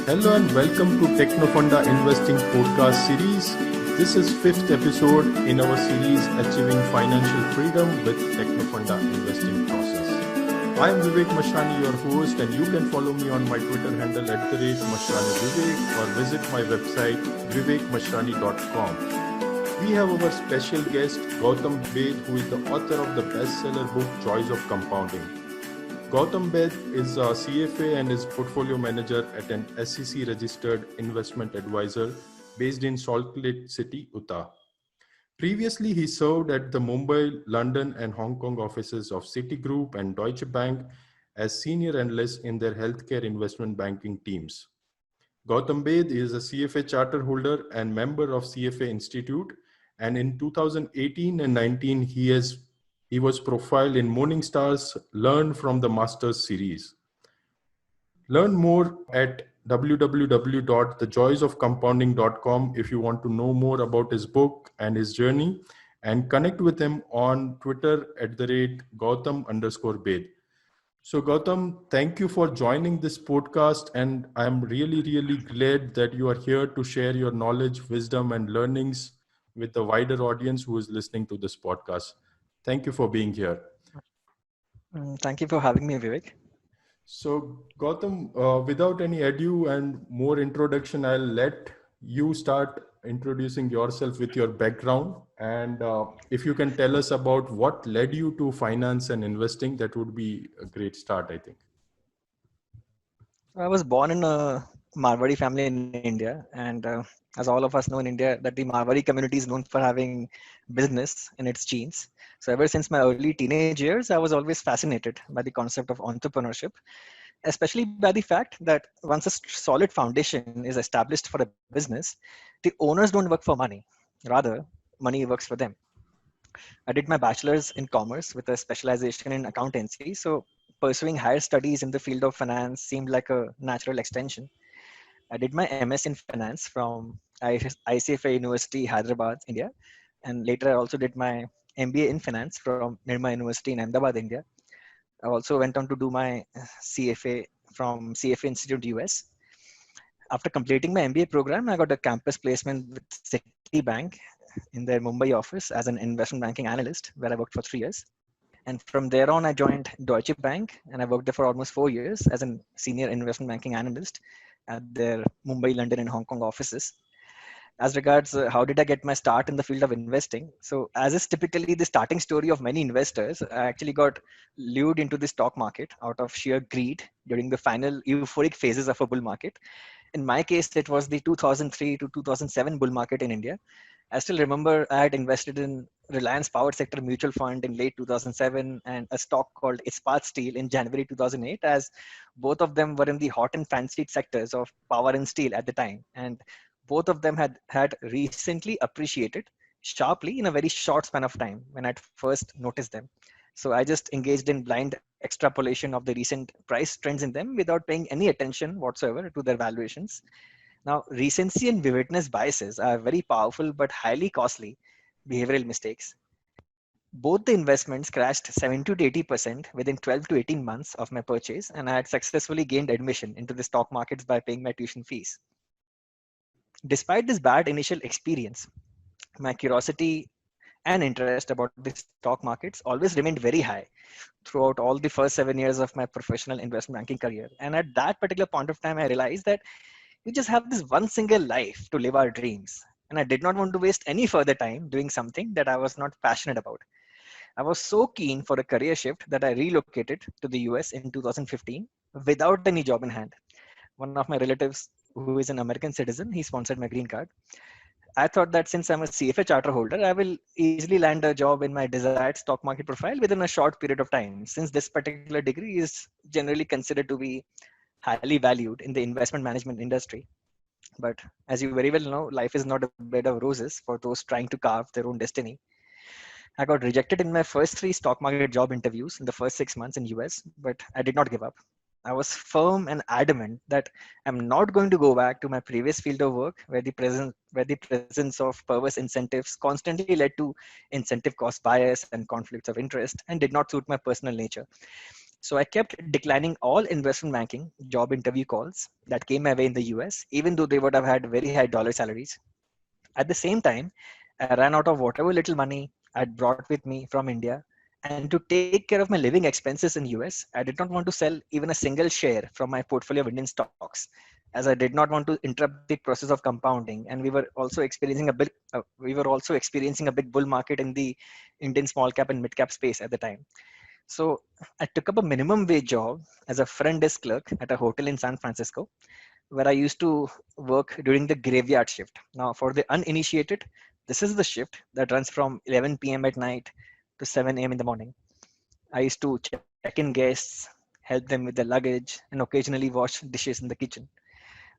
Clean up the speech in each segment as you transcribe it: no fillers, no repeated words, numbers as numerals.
Hello and welcome to Technofunda Investing Podcast Series. This is fifth episode in our series Achieving Financial Freedom with Technofunda Investing Process. I am Vivek Mashrani, your host, and you can follow me on my Twitter handle @MashraniVivek or visit my website vivekmashrani.com. We have our special guest Gautam Bed, who is the author of the bestseller book Joys of Compounding. Gautam Bed is a CFA and is portfolio manager at an SEC registered investment advisor based in Salt Lake City, Utah. Previously, he served at the Mumbai, London, and Hong Kong offices of Citigroup and Deutsche Bank as senior analyst in their healthcare investment banking teams. Gautam Bed is a CFA charter holder and member of CFA Institute, and in 2018 and 19, he was profiled in Morningstar's Learn from the Masters series. Learn more at www.thejoysofcompounding.com if you want to know more about his book and his journey, and connect with him on Twitter @Gautam_Bed. So Gautam, thank you for joining this podcast, and I'm really, really glad that you are here to share your knowledge, wisdom, and learnings with the wider audience who is listening to this podcast. Thank you for being here. Thank you for having me, Vivek. So Gautam, without any ado and more introduction, I'll let you start introducing yourself with your background. And if you can tell us about what led you to finance and investing, that would be a great start, I think. I was born in a Marwari family in India, and as all of us know in India, that the Marwari community is known for having business in its genes. So ever since my early teenage years, I was always fascinated by the concept of entrepreneurship, especially by the fact that once a solid foundation is established for a business, the owners don't work for money. Rather, money works for them. I did my bachelor's in commerce with a specialization in accountancy. So pursuing higher studies in the field of finance seemed like a natural extension. I did my MS in finance from ICFA University, Hyderabad, India. And later I also did my MBA in finance from Nirma University in Ahmedabad, India. I also went on to do my CFA from CFA Institute US. After completing my MBA program, I got a campus placement with Citibank in their Mumbai office as an investment banking analyst, where I worked for 3 years. And from there on, I joined Deutsche Bank, and I worked there for almost 4 years as a senior investment banking analyst at their Mumbai, London, and Hong Kong offices. As regards how did I get my start in the field of investing? So, as is typically the starting story of many investors, I actually got lured into the stock market out of sheer greed during the final euphoric phases of a bull market. In my case, it was the 2003 to 2007 bull market in India. I still remember I had invested in Reliance Power Sector Mutual Fund in late 2007 and a stock called Ispat Steel in January 2008, as both of them were in the hot and fancied sectors of power and steel at the time. And both of them had recently appreciated sharply in a very short span of time when I first noticed them. So I just engaged in blind extrapolation of the recent price trends in them without paying any attention whatsoever to their valuations. Now, recency and vividness biases are very powerful but highly costly behavioral mistakes. Both the investments crashed 70 to 80% within 12 to 18 months of my purchase, and I had successfully gained admission into the stock markets by paying my tuition fees. Despite this bad initial experience, my curiosity and interest about the stock markets always remained very high throughout all the first 7 years of my professional investment banking career. And at that particular point of time, I realized that we just have this one single life to live our dreams. And I did not want to waste any further time doing something that I was not passionate about. I was so keen for a career shift that I relocated to the US in 2015 without any job in hand. One of my relatives, who is an American citizen, he sponsored my green card. I thought that since I'm a CFA charter holder, I will easily land a job in my desired stock market profile within a short period of time, since this particular degree is generally considered to be highly valued in the investment management industry. But as you very well know, life is not a bed of roses for those trying to carve their own destiny. I got rejected in my first 3 stock market job interviews in the first 6 months in US, but I did not give up. I was firm and adamant that I'm not going to go back to my previous field of work where the presence of perverse incentives constantly led to incentive cost bias and conflicts of interest and did not suit my personal nature. So I kept declining all investment banking job interview calls that came my way in the US, even though they would have had very high dollar salaries. At the same time, I ran out of whatever little money I'd brought with me from India. And to take care of my living expenses in US, I did not want to sell even a single share from my portfolio of Indian stocks, as I did not want to interrupt the process of compounding. And we were also experiencing a big bull market in the Indian small cap and mid cap space at the time. So I took up a minimum wage job as a front desk clerk at a hotel in San Francisco, where I used to work during the graveyard shift. Now, for the uninitiated, this is the shift that runs from 11 p.m. at night to 7 a.m. in the morning. I used to check in guests, help them with their luggage, and occasionally wash dishes in the kitchen.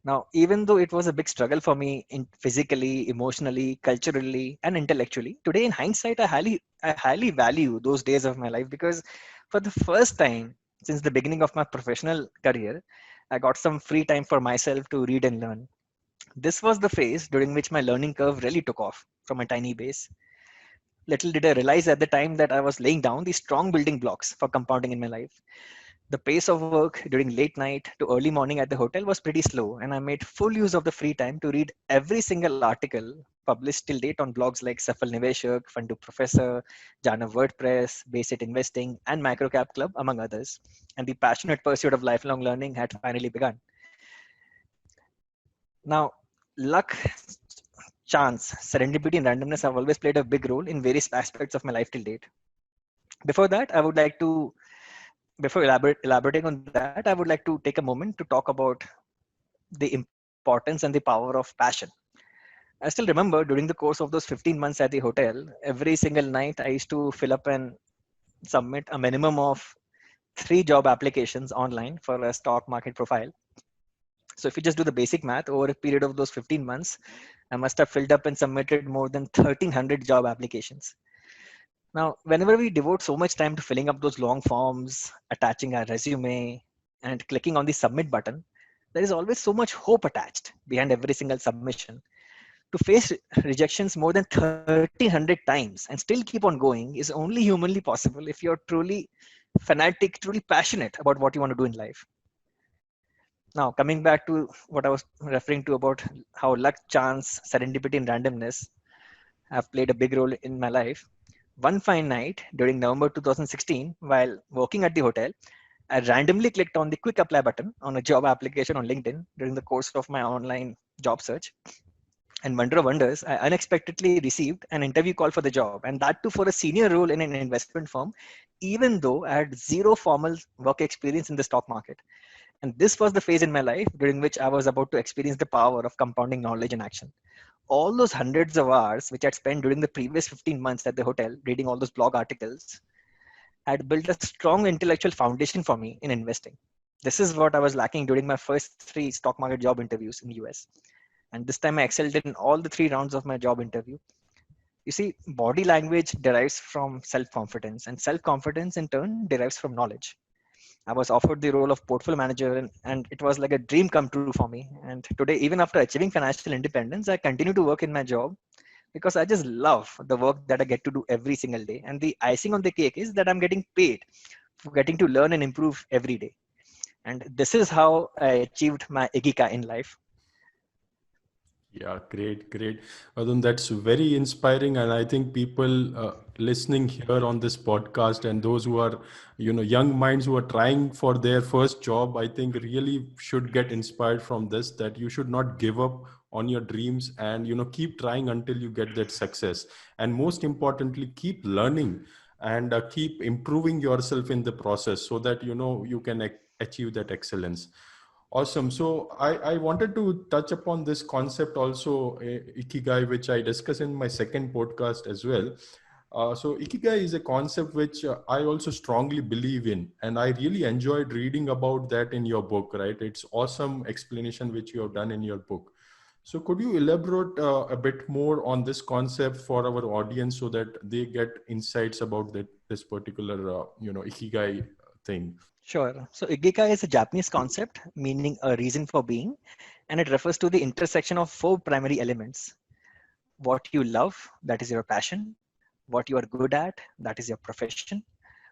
Now, even though it was a big struggle for me in physically, emotionally, culturally, and intellectually, today in hindsight, I highly value those days of my life because for the first time since the beginning of my professional career, I got some free time for myself to read and learn. This was the phase during which my learning curve really took off from a tiny base. Little did I realize at the time that I was laying down these strong building blocks for compounding in my life. The pace of work during late night to early morning at the hotel was pretty slow, and I made full use of the free time to read every single article published till date on blogs like Safal Niveshak, Fundu Professor, Jana WordPress, Basic Investing, and Microcap Club, among others. And the passionate pursuit of lifelong learning had finally begun. Now, luck, chance, serendipity, and randomness have always played a big role in various aspects of my life till date. Before that, I would like to, before elaborating on that, I would like to take a moment to talk about the importance and the power of passion. I still remember during the course of those 15 months at the hotel, every single night I used to fill up and submit a minimum of 3 job applications online for a stock market profile. So if you just do the basic math over a period of those 15 months, I must have filled up and submitted more than 1,300 job applications. Now, whenever we devote so much time to filling up those long forms, attaching our resume, and clicking on the submit button, there is always so much hope attached behind every single submission. To face rejections more than 1,300 times and still keep on going is only humanly possible if you're truly fanatic, truly passionate about what you want to do in life. Now, coming back to what I was referring to about how luck, chance, serendipity, and randomness have played a big role in my life. One fine night during November 2016, while working at the hotel, I randomly clicked on the quick apply button on a job application on LinkedIn during the course of my online job search. And wonder of wonders, I unexpectedly received an interview call for the job, and that too for a senior role in an investment firm, even though I had zero formal work experience in the stock market. And this was the phase in my life during which I was about to experience the power of compounding knowledge in action. All those hundreds of hours which I'd spent during the previous 15 months at the hotel reading all those blog articles had built a strong intellectual foundation for me in investing. This is what I was lacking during my first 3 stock market job interviews in the US. And this time I excelled in all the 3 rounds of my job interview. You see, body language derives from self-confidence, and self-confidence in turn derives from knowledge. I was offered the role of portfolio manager, and it was like a dream come true for me. And today, even after achieving financial independence, I continue to work in my job because I just love the work that I get to do every single day. And the icing on the cake is that I'm getting paid for getting to learn and improve every day. And this is how I achieved my Ikigai in life. Yeah, great, great. Arun, that's very inspiring, and I think people listening here on this podcast and those who are, young minds who are trying for their first job, I think really should get inspired from this. That you should not give up on your dreams, and keep trying until you get that success. And most importantly, keep learning and keep improving yourself in the process so that you can achieve that excellence. Awesome. So I wanted to touch upon this concept also, Ikigai, which I discuss in my second podcast as well. So Ikigai is a concept which I also strongly believe in, and I really enjoyed reading about that in your book, right? It's awesome explanation which you have done in your book. So could you elaborate a bit more on this concept for our audience so that they get insights about this particular, Ikigai thing? Sure. So Ikigai is a Japanese concept meaning a reason for being, and it refers to the intersection of 4 primary elements: what you love, that is your passion; what you are good at, that is your profession;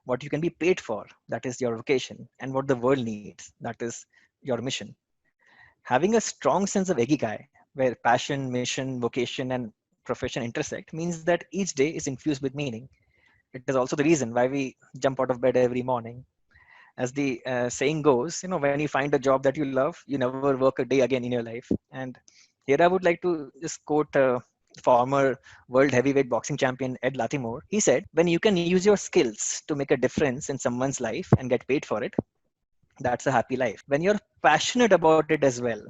what you can be paid for, that is your vocation, and what the world needs, that is your mission. Having a strong sense of ikigai, where passion, mission, vocation, and profession intersect, means that each day is infused with meaning. It is also the reason why we jump out of bed every morning. As the saying goes, when you find a job that you love, you never work a day again in your life. And here I would like to just quote former world heavyweight boxing champion Ed Latimore. He said, when you can use your skills to make a difference in someone's life and get paid for it, that's a happy life. When you're passionate about it as well,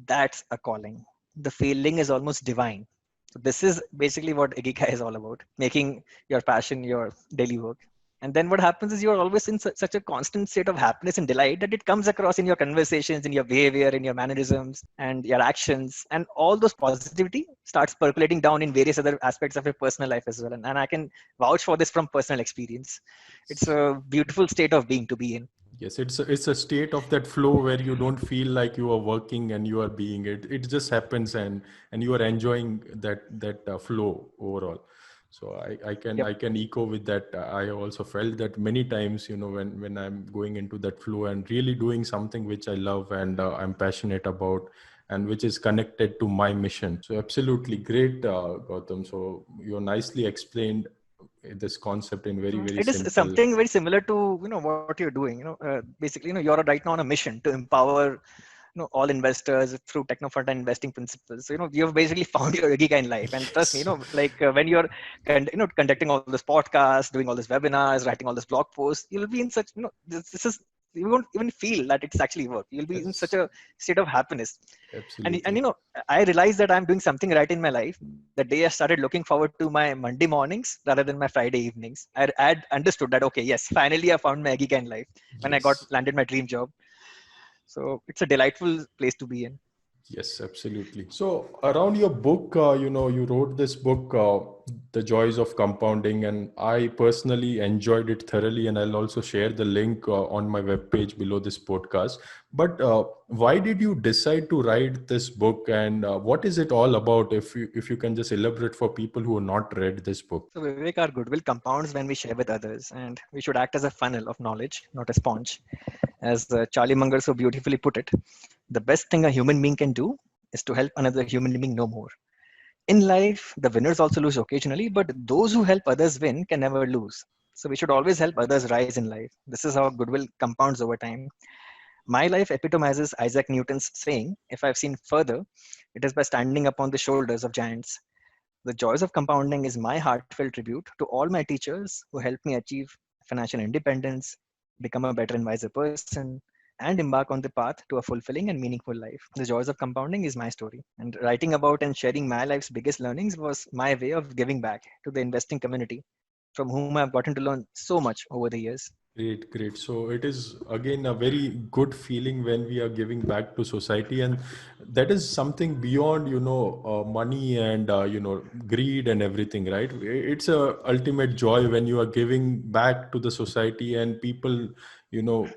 that's a calling. The feeling is almost divine. So this is basically what Ikigai is all about, making your passion your daily work. And then what happens is you're always in such a constant state of happiness and delight that it comes across in your conversations, in your behavior, in your mannerisms, and your actions. And all those positivity starts percolating down in various other aspects of your personal life as well. And I can vouch for this from personal experience. It's a beautiful state of being to be in. Yes, it's a state of that flow where you don't feel like you are working and you are being it. It just happens, and you are enjoying that flow overall. So Yep. I can echo with that. I also felt that many times, when I'm going into that flow and really doing something which I love and I'm passionate about, and which is connected to my mission. So absolutely great, Gautam. So you nicely explained this concept in very, very It is simple. something very similar to what you're doing. Basically, you're right now on a mission to empower all investors through techno-fund and investing principles. So you've basically found your ikigai in life. And trust me, like when you're conducting all this podcasts, doing all these webinars, writing all this blog posts, you'll be in such this is, you won't even feel that it's actually work. You'll be in such Yes, a state of happiness. And absolutely. I realized that I'm doing something right in my life the day I started looking forward to my Monday mornings rather than my Friday evenings. I had understood that, okay, yes, finally I found my ikigai in life when I got Yes. landed my dream job. So it's a delightful place to be in. Yes, absolutely. So around your book, you wrote this book, The Joys of Compounding, and I personally enjoyed it thoroughly. And I'll also share the link on my webpage below this podcast. But why did you decide to write this book, and what is it all about? If you can just elaborate for people who have not read this book. So Vivek, our goodwill compounds when we share with others, and we should act as a funnel of knowledge, not a sponge. As Charlie Munger so beautifully put it, the best thing a human being can do is to help another human being know more. In life, the winners also lose occasionally, but those who help others win can never lose. So we should always help others rise in life. This is how goodwill compounds over time. My life epitomizes Isaac Newton's saying, if I've seen further, it is by standing upon the shoulders of giants. The joys of compounding is my heartfelt tribute to all my teachers who helped me achieve financial independence, become a better and wiser person, and embark on the path to a fulfilling and meaningful life. The joys of compounding is my story. And writing about and sharing my life's biggest learnings was my way of giving back to the investing community from whom I've gotten to learn so much over the years. Great, great. So it is again a very good feeling when we are giving back to society, and that is something beyond, money and greed and everything, right? It's a ultimate joy when you are giving back to the society and people, you know,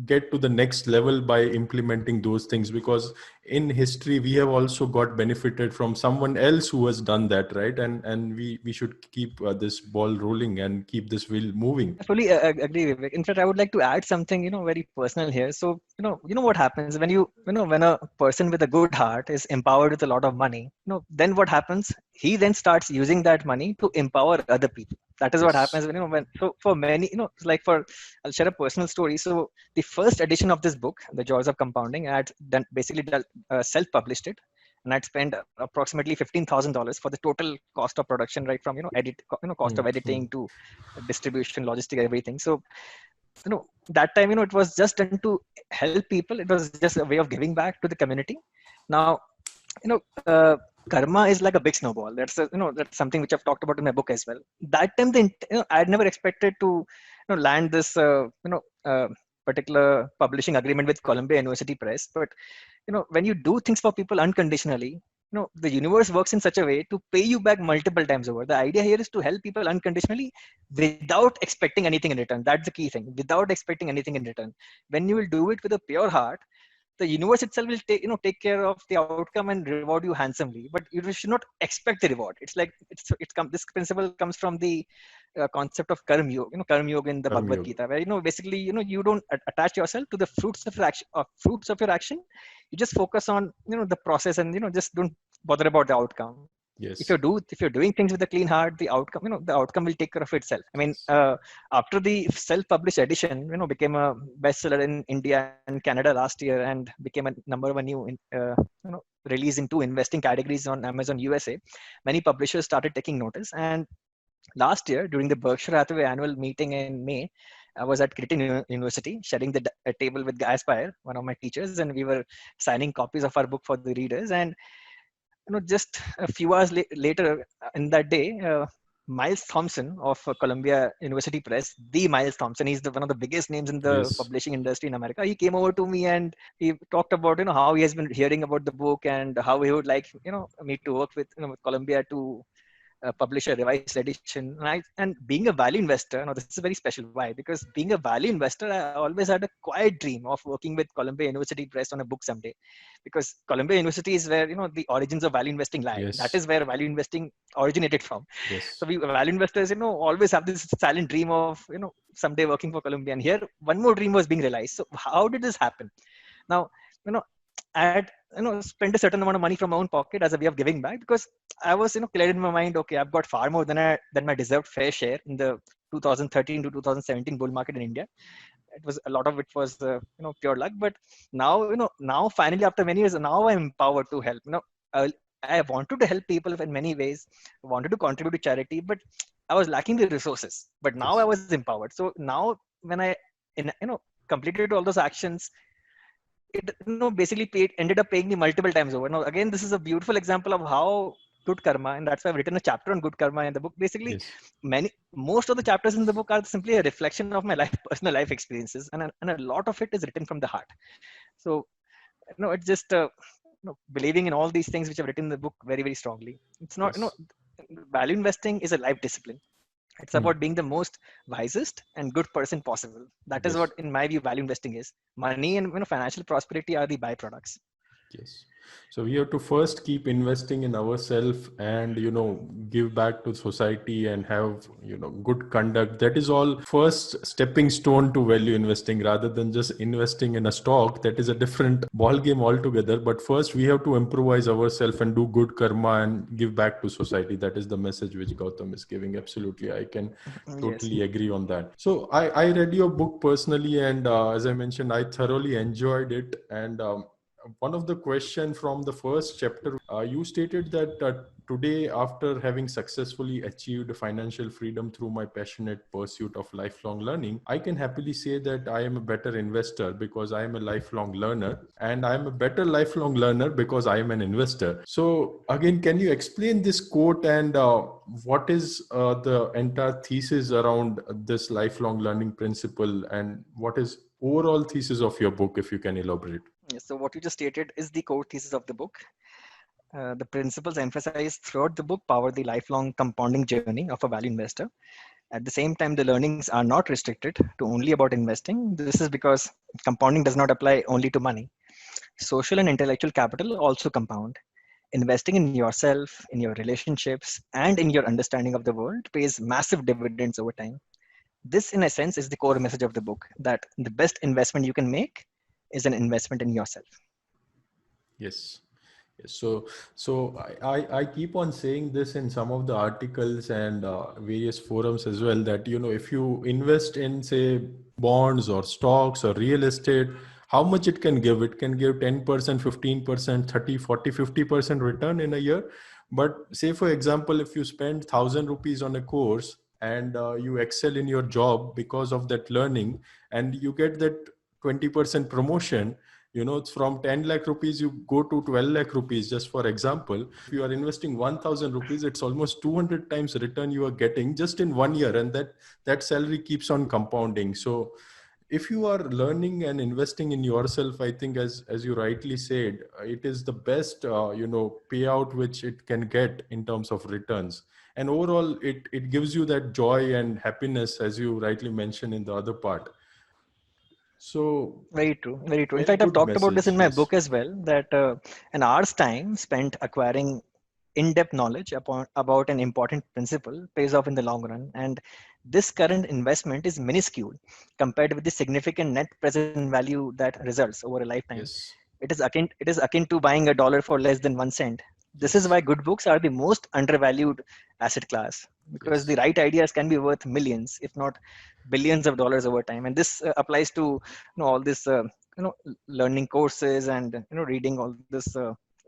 get to the next level by implementing those things, because in history we have also got benefited from someone else who has done that, right? And we should keep this ball rolling and keep this wheel moving. I fully agree, Vivek. In fact, I would like to add something, very personal here. So, what happens when when a person with a good heart is empowered with a lot of money, then what happens? He then starts using that money to empower other people. That is what Yes. happens so for many, like I'll share a personal story. So the first edition of this book, The Joys of Compounding, I had done basically self-published it, and I'd spend approximately $15,000 for the total cost of production, right from cost of Hmm. editing to distribution, logistic, everything. So that time it was just done to help people. It was just a way of giving back to the community. Now you know karma is like a big snowball. That's something which I've talked about in my book as well. That time I'd never expected to land this particular publishing agreement with Columbia University Press. But when you do things for people unconditionally, the universe works in such a way to pay you back multiple times over. The idea here is to help people unconditionally without expecting anything in return. That's the key thing, without expecting anything in return. When you will do it with a pure heart, the universe itself will take care of the outcome and reward you handsomely. But you should not expect the reward. It's like this principle comes from the concept of karma yoga, karma yoga in the Karma Bhagavad Yoga. Gita, where basically you don't attach yourself to the fruits of your action. You just focus on the process, and just don't bother about the outcome. If Yes. you're doing things with a clean heart, the outcome the outcome will take care of itself. I mean, Yes. after the self-published edition became a bestseller in India and Canada last year, and became a number one new release in 2 investing categories on Amazon USA, many publishers started taking notice. And last year, during the Berkshire Hathaway annual meeting in May, I was at Creighton University sharing the table with Guy Spire, one of my teachers, and we were signing copies of our book for the readers. And just a few hours later in that day, Miles Thompson of Columbia University Press, the Miles Thompson, he's one of the biggest names in the Yes. publishing industry in America. He came over to me and he talked about how he has been hearing about the book and how he would like me to work with Columbia to publish a revised edition. And being a value investor, this is very special. Why? Because being a value investor, I always had a quiet dream of working with Columbia University Press on a book someday. Because Columbia University is where the origins of value investing lie. That Yes. is where value investing originated from. So Yes. we value investors, always have this silent dream of someday working for Columbia. And here, one more dream was being realized. So how did this happen? Now, I had spent a certain amount of money from my own pocket as a way of giving back, because I was clear in my mind, okay, I've got far more than my deserved fair share in the 2013 to 2017 bull market in India. It was a lot of it was pure luck, but now finally after many years, now I'm empowered to help. I wanted to help people in many ways, wanted to contribute to charity, but I was lacking the resources. But now I Yes. was empowered. So now when I completed all those actions, it basically ended up paying me multiple times over. Now again, this is a beautiful example of how good karma, and that's why I've written a chapter on good karma in the book. Basically, Yes. most of the chapters in the book are simply a reflection of my personal life experiences, and a lot of it is written from the heart. So it's just believing in all these things which I've written in the book very, very strongly. It's not Yes. value investing is a life discipline. It's Hmm. about being the most wisest and good person possible. That is Yes. what, in my view, value investing is. Money and financial prosperity are the byproducts. Yes. So we have to first keep investing in ourselves and, give back to society and have, good conduct. That is all first stepping stone to value investing, rather than just investing in a stock. That is a different ball game altogether. But first we have to improvise ourselves and do good karma and give back to society. That is the message which Gautam is giving. Absolutely. I can Yes. totally agree on that. So I read your book personally, and as I mentioned, I thoroughly enjoyed it. And one of the question from the first chapter, you stated that today, after having successfully achieved financial freedom through my passionate pursuit of lifelong learning, I can happily say that I am a better investor because I am a lifelong learner, and I am a better lifelong learner because I am an investor. So again, can you explain this quote, and what is the entire thesis around this lifelong learning principle, and what is overall thesis of your book, if you can elaborate? Yes. So what you just stated is the core thesis of the book. The principles emphasized throughout the book power the lifelong compounding journey of a value investor. At the same time, the learnings are not restricted to only about investing. This is because compounding does not apply only to money. Social and intellectual capital also compound. Investing in yourself, in your relationships, and in your understanding of the world pays massive dividends over time. This, in essence, is the core message of the book, that the best investment you can make is an investment in yourself. Yes. Yes. So I keep on saying this in some of the articles and various forums as well, that, if you invest in, say, bonds or stocks or real estate, how much it can give? It can give 10%, 15%, 30, 40, 50% return in a year. But say, for example, if you spend 1,000 rupees on a course, and you excel in your job because of that learning, and you get that 20% promotion, it's from 10 lakh rupees you go to 12 lakh rupees, just for example. If you are investing 1,000 rupees, it's almost 200 times return you are getting just in 1 year, and that salary keeps on compounding. So if you are learning and investing in yourself, I think, as you rightly said, it is the best payout which it can get in terms of returns. And overall, it gives you that joy and happiness, as you rightly mentioned in the other part. So Very true. Very true. In very fact, I've good talked about this message. in my Yes. book as well, that an hour's time spent acquiring in-depth knowledge about an important principle pays off in the long run. And this current investment is minuscule compared with the significant net present value that results over a lifetime. Yes. It is akin to buying a dollar for less than 1 cent. This is Yes. why good books are the most undervalued asset class, because the Yes. right ideas can be worth millions, if not billions of dollars over time. And this applies to all this learning courses and reading all this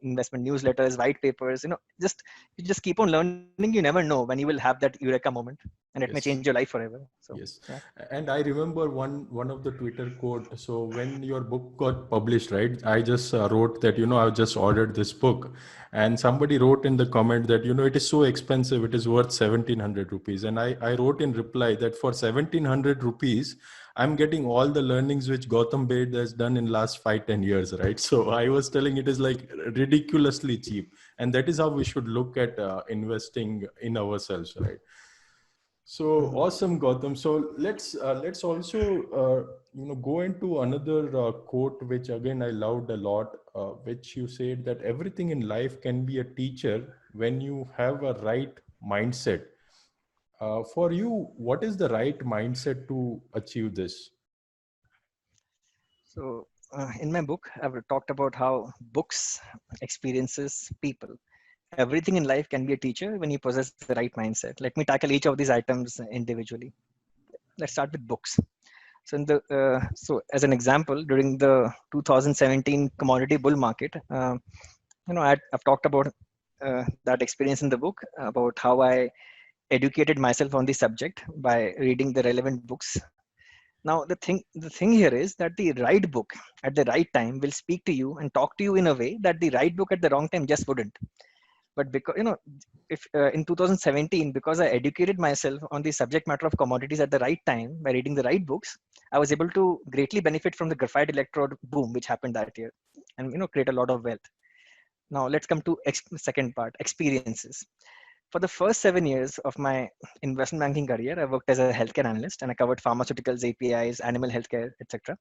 investment newsletters, white papers. Just you just keep on learning. You never know when you will have that eureka moment, and it may change your Yes. life forever. So Yes, yeah. and I remember one of the Twitter quote. So when your book got published, right? I just wrote that I've just ordered this book, and somebody wrote in the comment that it is so expensive. It is worth 1,700 rupees, and I wrote in reply that for 1,700 rupees, I'm getting all the learnings which Gautam Baid has done in last 5-10 years, right? So I was telling it is like ridiculously cheap, and that is how we should look at investing in ourselves, right? So Mhm. awesome, Gautam. So let's also go into another quote which again I loved a lot, which you said that everything in life can be a teacher when you have a right mindset. For you, what is the right mindset to achieve this? So, in my book, I've talked about how books, experiences, people, everything in life can be a teacher when you possess the right mindset. Let me tackle each of these items individually. Let's start with books. So, as an example, during the 2017 commodity bull market, I've talked about that experience in the book about how I educated myself on the subject by reading the relevant books. Now, the thing here is that the right book at the right time will speak to you and talk to you in a way that the right book at the wrong time just wouldn't. But because if in 2017, because I educated myself on the subject matter of commodities at the right time by reading the right books, I was able to greatly benefit from the graphite electrode boom which happened that year, and create a lot of wealth. Now let's come to second part, experiences. For the first 7 years of my investment banking career, I worked as a healthcare analyst and I covered pharmaceuticals, APIs, animal healthcare, etc.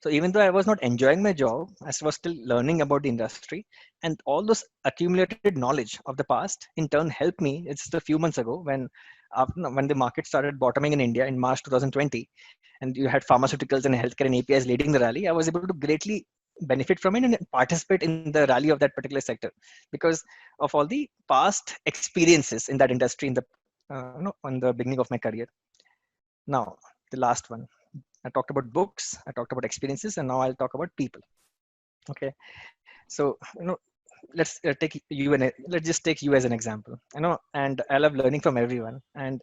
So even though I was not enjoying my job, I was still learning about the industry, and all those accumulated knowledge of the past in turn helped me. It's just a few months ago when the market started bottoming in India in March 2020, and you had pharmaceuticals and healthcare and APIs leading the rally. I was able to greatly benefit from it and participate in the rally of that particular sector because of all the past experiences in that industry in the on the beginning of my career. Now, the last one. I talked about books, I talked about experiences, and now I'll talk about people. Okay, so let's just take you as an example. And I love learning from everyone, and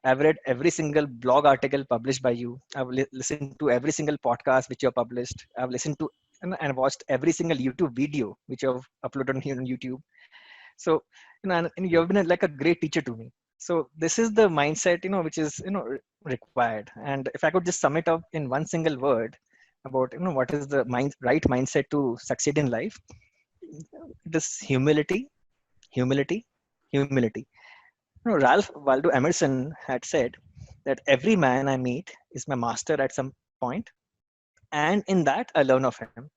I've read every single blog article published by you. I've listened to every single podcast which you have published. I've listened to and watched every single YouTube video which you have uploaded on here on YouTube. So and you have been like a great teacher to me. So this is the mindset which is required. And if I could just sum it up in one single word about what is the right mindset to succeed in life, it is humility, humility, humility. Ralph Waldo Emerson had said that every man I meet is my master at some point, and in that I learn of him.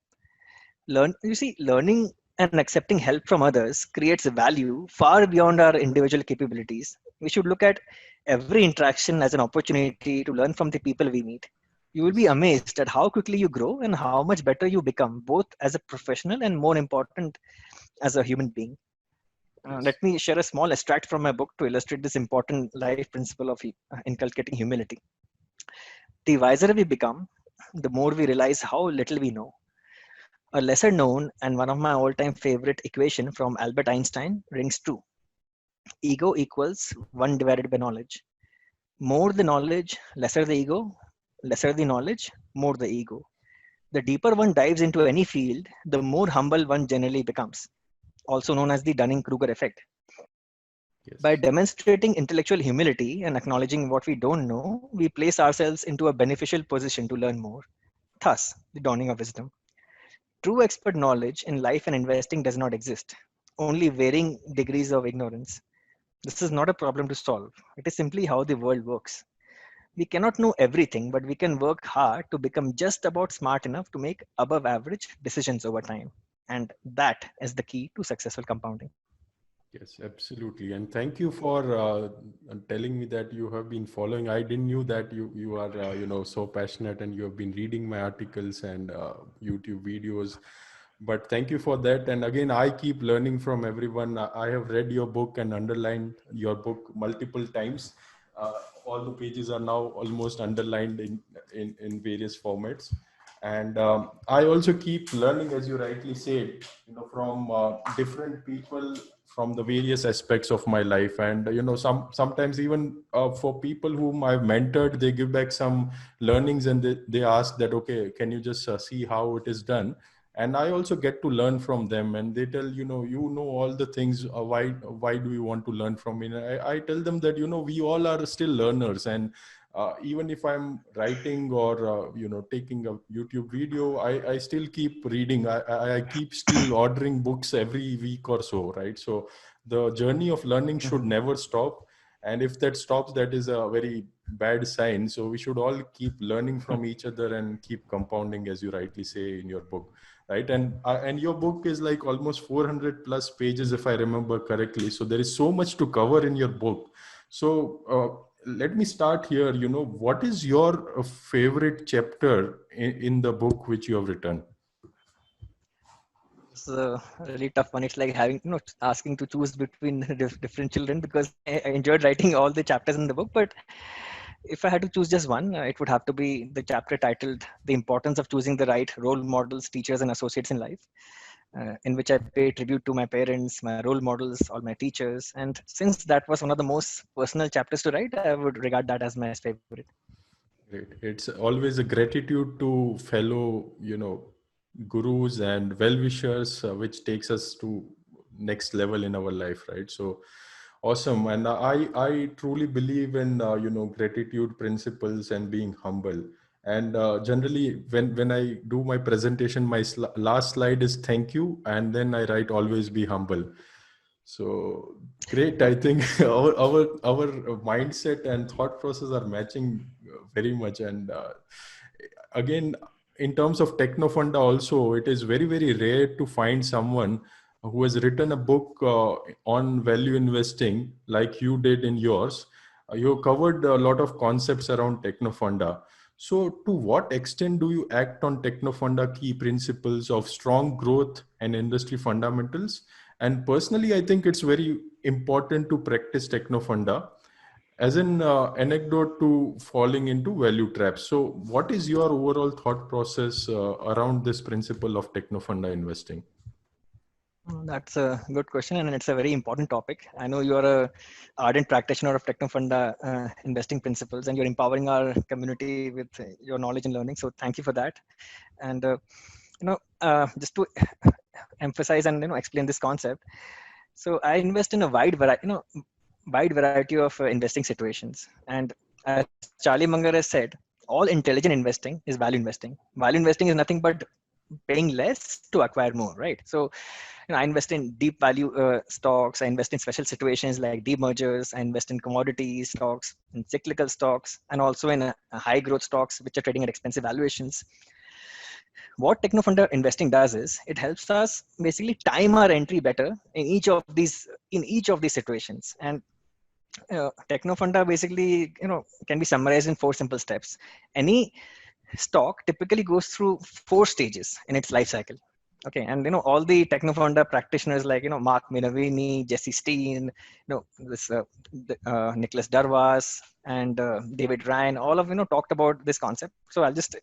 Learning and accepting help from others creates value far beyond our individual capabilities. We should look at every interaction as an opportunity to learn from the people we meet. You will be Yes. amazed at how quickly you grow and how much better you become, both as a professional and more important as a human being. Let Yes. me share a small extract from my book to illustrate this important life principle of inculcating humility. The wiser we become, the more we realize how little we know. A lesser known and one of my all-time favorite equation from Albert Einstein rings true. Ego equals 1 divided by knowledge. More the knowledge, lesser the ego. Lesser the knowledge, more the ego. The deeper one dives into any field, the more humble one generally becomes, also known as the Dunning-Kruger effect. By Yes. demonstrating intellectual humility and acknowledging what we don't know, we place ourselves into a beneficial position to learn more. Thus, the dawning of wisdom. True expert knowledge in life and investing does not exist, only varying degrees of ignorance. This is not a problem to solve. It is simply how the world works. We cannot know everything, but we can work hard to become just about smart enough to make above average decisions over time. And that is the key to successful compounding. Yes, absolutely. And thank you for telling me that you have been following. I didn't knew that you are so passionate and you have been reading my articles and YouTube videos. But thank you for that. And again, I keep learning from everyone. I have read your book and underlined your book multiple times. Uh, all the pages are now almost underlined in various formats. And I also keep learning, as you rightly said, from different people from the various aspects of my life. And sometimes even for people whom I've mentored, they give back some learnings, and they ask that, okay, can you just see how it is done? And I also get to learn from them, and they tell, you know all the things. Why do you want to learn from me? And I tell them that, we all are still learners. And even if I'm writing or taking a YouTube video, I still keep reading. I keep still ordering books every week or so, right? So the journey of learning should never stop. And if that stops, that is a very bad sign. So we should all keep learning from each other and keep compounding, as you rightly say in your book, right? And your book is like almost 400 plus pages, if I remember correctly. So there is so much to cover in your book. So let me start here. What is your favorite chapter in the book which you have written? It's a really tough one. It's like having, asking to choose between different children, because I enjoyed writing all the chapters in the book. But if I had to choose just one, it would have to be the chapter titled "The Importance of Choosing the Right Role Models, Teachers, and Associates in Life," in which I pay tribute to my parents, my role models, all my teachers. And since that was one of the most personal chapters to write, I would regard that as my favorite. Great. It's always a gratitude to fellow, gurus and well-wishers, which takes us to next level in our life, right? So awesome. And I truly believe in, gratitude principles and being humble. And generally, when I do my presentation, my last slide is thank you, and then I write always be humble. So great. I think our mindset and thought process are matching very much. And again, in terms of Technofunda, also, it is very, very rare to find someone who has written a book on value investing like you did in yours. You covered a lot of concepts around Technofunda. So, to what extent do you act on Technofunda key principles of strong growth and industry fundamentals? And personally, I think it's very important to practice Technofunda as an anecdote to falling into value traps. So, what is your overall thought process around this principle of Technofunda investing? That's a good question, and it's a very important topic. I know you are a ardent practitioner of Technofunda investing principles, and you're empowering our community with your knowledge and learning. So thank you for that. And just to emphasize and explain this concept. So I invest in a wide variety of investing situations. And as Charlie Munger has said, all intelligent investing is value investing. Value investing is nothing but paying less to acquire more, right? So I invest in deep value stocks. I invest in special situations like demergers. I invest in commodity stocks, in cyclical stocks, and also in high growth stocks which are trading at expensive valuations. What Technofunda investing does is it helps us basically time our entry better in each of these situations. And Technofunda basically can be summarized in four simple steps. Any stock typically goes through four stages in its life cycle. Okay, and all the Technofunda practitioners like Mark Minervini, Jesse Steen, this Nicholas Darvas, and David Ryan, all of talked about this concept. So I'll just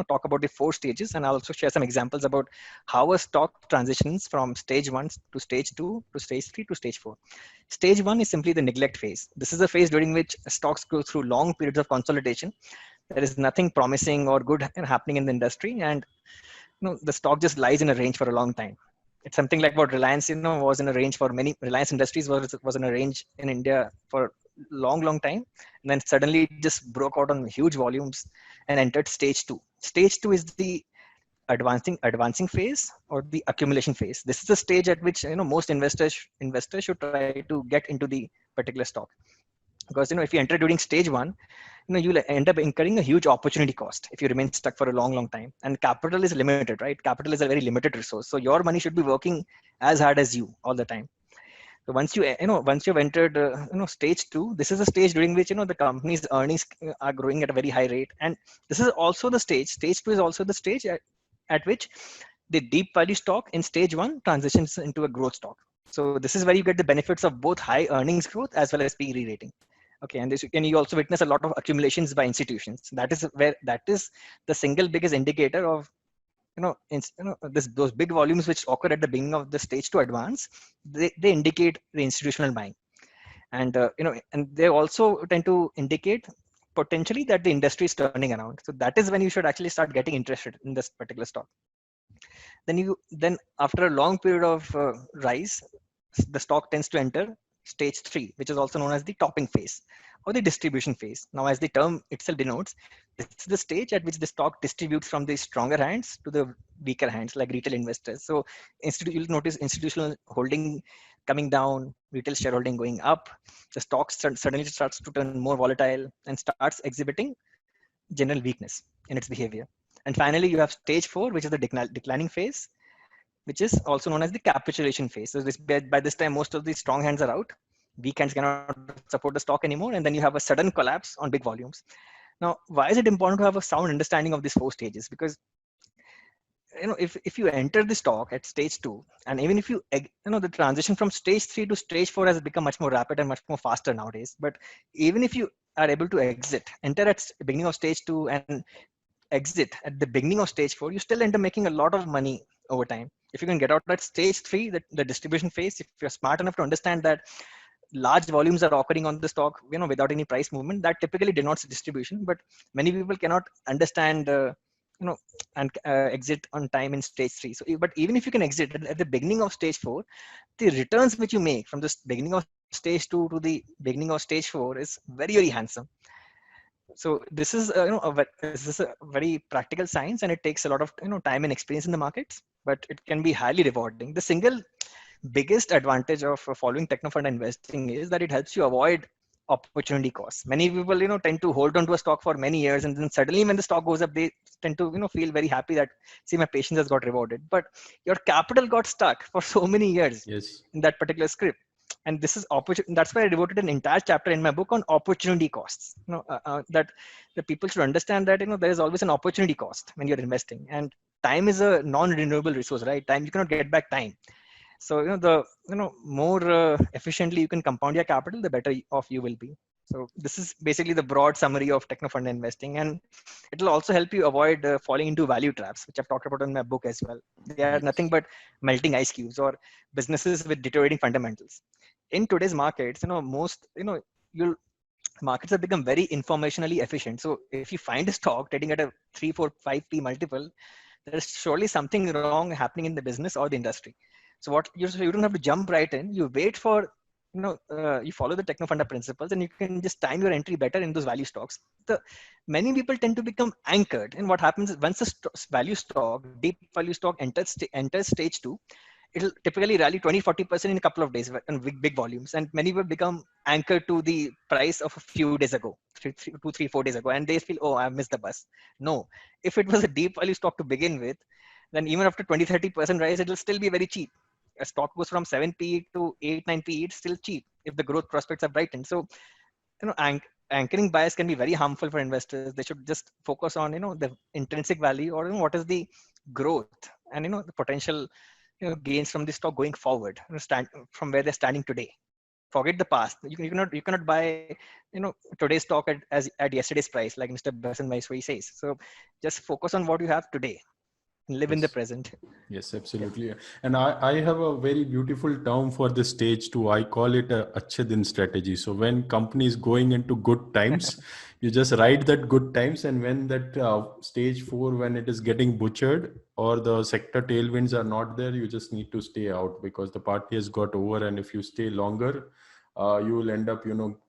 talk about the four stages, and I'll also share some examples about how a stock transitions from stage 1 to stage 2 to stage 3 to stage 4. Stage 1 is simply the neglect phase. This is a phase during which stocks go through long periods of consolidation. There is nothing promising or good happening in the industry, and the stock just lies in a range for a long time. It's something like what Reliance was in a range for many. Reliance Industries was in a range in India for long time, and then suddenly it just broke out on huge volumes and entered stage 2. Stage 2 is the advancing phase or the accumulation phase. This is the stage at which most investors should try to get into the particular stock, because if you enter during stage 1, you'll end up incurring a huge opportunity cost if you remain stuck for a long time. And capital is limited, right? Capital is a very limited resource, so your money should be working as hard as you all the time. So once you've entered stage 2, this is a stage during which the company's earnings are growing at a very high rate, and this is also the stage 2 is also the stage at which the deep value stock in stage 1 transitions into a growth stock. So this is where you get the benefits of both high earnings growth as well as PE re-rating. Okay, and you also witness a lot of accumulations by institutions. That is the single biggest indicator of those big volumes which occur at the beginning of the stage 2 advance. They indicate the institutional buying, and and they also tend to indicate potentially that the industry is turning around. So that is when you should actually start getting interested in this particular stock. Then after a long period of rise, the stock tends to enter stage 3, which is also known as the topping phase or the distribution phase. Now, as the term itself denotes, this is the stage at which the stock distributes from the stronger hands to the weaker hands, like retail investors. So you'll notice institutional holding coming down, retail shareholding going up. The stock suddenly starts to turn more volatile and starts exhibiting general weakness in its behavior. And finally, you have stage 4, which is the declining phase, which is also known as the capitulation phase. So by this time, most of the strong hands are out. Weak hands cannot support the stock anymore. And then you have a sudden collapse on big volumes. Now, why is it important to have a sound understanding of these 4 stages? Because if you enter the stock at stage 2, and even if the transition from stage 3 to stage 4 has become much more rapid and much more faster nowadays. But even if you are able to enter at beginning of stage 2 and exit at the beginning of stage 4, you still end up making a lot of money over time. If you can get out at stage 3, the distribution phase, if you're smart enough to understand that large volumes are occurring on the stock, without any price movement, that typically denotes distribution. But many people cannot understand, and exit on time in stage 3. So, but even if you can exit at the beginning of stage 4, the returns which you make from the beginning of stage 2 to the beginning of stage 4 is very, very handsome. So this is this is a very practical science, and it takes a lot of time and experience in the markets, but it can be highly rewarding. The single biggest advantage of following techno-fund investing is that it helps you avoid opportunity costs. Many people tend to hold on to a stock for many years, and then suddenly when the stock goes up, they tend to feel very happy that, see, my patience has got rewarded. But your capital got stuck for so many years in that particular script. And this is opportunity. That's why I devoted an entire chapter in my book on opportunity costs. That the people should understand that there is always an opportunity cost when you're investing, and time is a non-renewable resource, right? Time, you cannot get back time. So the more efficiently you can compound your capital, the better off you will be. So this is basically the broad summary of techno-fund investing, and it will also help you avoid falling into value traps, which I've talked about in my book as well. They are nothing but melting ice cubes or businesses with deteriorating fundamentals. In today's markets, markets have become very informationally efficient. So if you find a stock trading at a 3, 4, 5p multiple, there's surely something wrong happening in the business or the industry. So you don't have to jump right in. You wait for, you follow the techno-funda principles, and you can just time your entry better in those value stocks. Many people tend to become anchored. And what happens is, once deep value stock enters stage 2, it'll typically rally 20-40% in a couple of days in big volumes. And many will become anchored to the price of a few days ago, 2, 3, 4 days ago. And they feel, oh, I missed the bus. No, if it was a deep value stock to begin with, then even after 20-30% rise, it will still be very cheap. A stock goes from 7p to 8-9p, it's still cheap if the growth prospects are brightened. So, anchoring bias can be very harmful for investors. They should just focus on, the intrinsic value, or what is the growth and, the potential gains from this stock going forward, from where they're standing today. Forget the past. You cannot buy today's stock at yesterday's price, like Mr. Basan Maheshwari says. So just focus on what you have today and live in the present. Yes, absolutely. Yeah. And I have a very beautiful term for this stage too. I call it a Achhe Din strategy. So when company is going into good times, you just ride that good times. And when that stage 4, when it is getting butchered or the sector tailwinds are not there, you just need to stay out, because the party has got over. And if you stay longer, you will end up,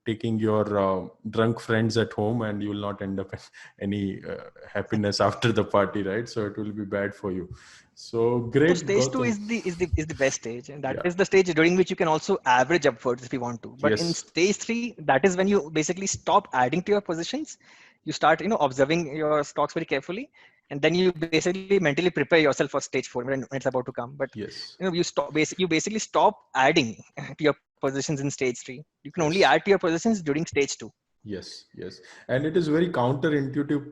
taking your drunk friends at home, and you will not end up in any happiness after the party, right? So it will be bad for you. So great. So stage 2 is the best stage, and that is the stage during which you can also average upwards if you want to. But in stage 3, that is when you basically stop adding to your positions. You start, observing your stocks very carefully, and then you basically mentally prepare yourself for stage 4 when it's about to come. But Yes. you basically stop adding to your positions in stage 3. You can only Yes. add to your positions during stage 2. Yes, yes. And it is very counterintuitive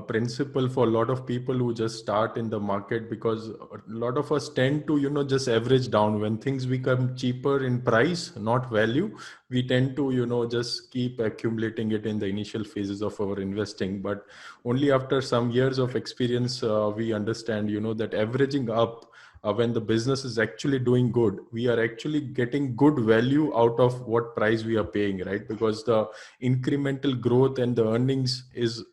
principle for a lot of people who just start in the market, because a lot of us tend to, just average down when things become cheaper in price, not value. We tend to, just keep accumulating it in the initial phases of our investing. But only after some years of experience, we understand, that averaging up, when the business is actually doing good, we are actually getting good value out of what price we are paying, right? Because the incremental growth and the earnings is